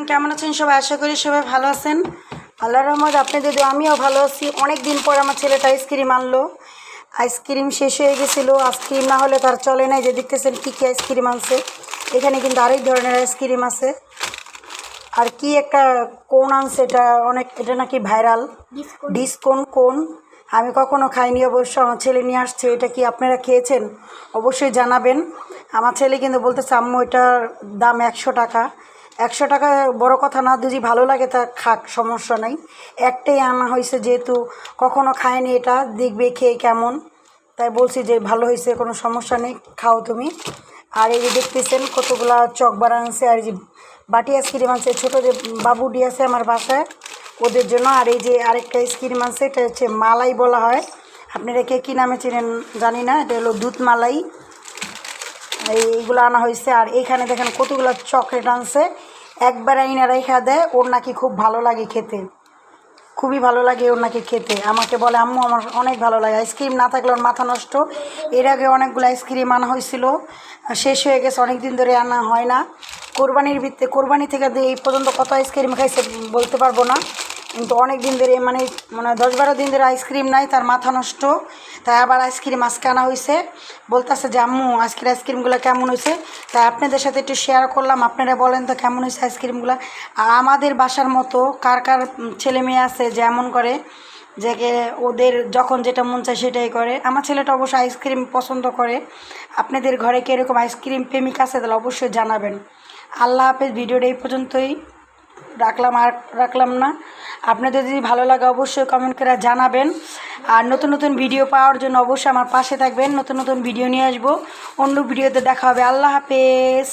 কেমন আছেন সবাই? আশা করি সবাই ভালো আছেন। আল্লাহর রহমত আপনাদের দোয়ায় আমিও ভালো আছি। অনেক দিন পর আমার ছেলেটা আইসক্রিম আনলো। আইসক্রিম শেষ হয়ে গেছিলো। আইসক্রিম না হলে তার চলে নাই। যে দেখতেছেন কী কী আইসক্রিম আনছে। এখানে কিন্তু আরেক ধরনের আইসক্রিম আছে। আর কি একটা কোন আনছে, এটা নাকি ভাইরাল ডিসকোন কোন। আমি কখনো খাইনি, অবশ্য আমার ছেলে নিয়ে আসছে। এটা কি আপনারা খেয়েছেন? অবশ্যই জানাবেন। আমার ছেলে কিন্তু বলতেছে আম্মু এটার দাম 100 টাকা। 100 টাকা বড় কথা না, যদি ভালো লাগে তা খাক, সমস্যা নাই। একটাই আনা হয়েছে, যেহেতু কখনো খায়নি, এটা দেখবে খেয়ে কেমন। তাই বলছি যে ভালো হয়েছে, কোনো সমস্যা নেই, খাও তুমি। আর এই যে দেখতেছেন কতগুলা চকবার আনছে। আর এই যে বাটি আইসক্রিম আনছে, ছোটো যে বাবুডি আছে আমার বাসায়, ওদের জন্য। আর এই যে আরেকটা আইসক্রিম আনছে, এটা হচ্ছে মালাই বলা হয়। আপনারা কে কী নামে চেনেন জানি না, এটা হলো দুধ মালাই। এইগুলো আনা হয়েছে। আর এইখানে দেখেন কতগুলো চকলেট আনছে। একবার আইনা রেখা দেয়, ওর নাকি খুব ভালো লাগে খেতে, খুবই ভালো লাগে ওর নাকি খেতে। আমাকে বলে আম্মু আমার অনেক ভালো লাগে, আইসক্রিম না থাকলে ওর মাথা নষ্ট। এর আগে অনেকগুলো আইসক্রিম আনা হয়েছিল, শেষ হয়ে গেছে, অনেক দিন ধরে আনা হয় না। কোরবানি থেকে এই পর্যন্ত কত আইসক্রিম খাইছে বলতে পারবো না, কিন্তু অনেক দিন ধরে মানে 10-12 দিন ধরে আইসক্রিম নাই, তার মাথা নষ্ট। তাই আবার আইসক্রিম আজকে আনা হয়েছে। বলতেছে যে আম্মু আজকের আইসক্রিমগুলো কেমন হয়েছে। তাই আপনাদের সাথে একটু শেয়ার করলাম, আপনারা বলেন তো কেমন হয়েছে আইসক্রিমগুলো। আর আমাদের বাসার মতো কার কার ছেলে মেয়ে আছে যেমন করে, যে ওদের যখন যেটা মন চায় সেটাই করে। আমার ছেলেটা অবশ্যই আইসক্রিম পছন্দ করে। আপনাদের ঘরে কি এরকম আইসক্রিম প্রেমিক আছে? তাহলে অবশ্যই জানাবেন। আল্লাহ হাফেজ। ভিডিওটা এই পর্যন্তই রাখলাম না। আপনাদের যদি ভালো লাগে অবশ্যই কমেন্ট করে জানাবেন। আর নতুন নতুন ভিডিও পাওয়ার জন্য অবশ্যই আমার পাশে থাকবেন। নতুন নতুন ভিডিও নিয়ে আসবো। অন্য ভিডিওতে দেখা হবে। আল্লাহ হাফেজ।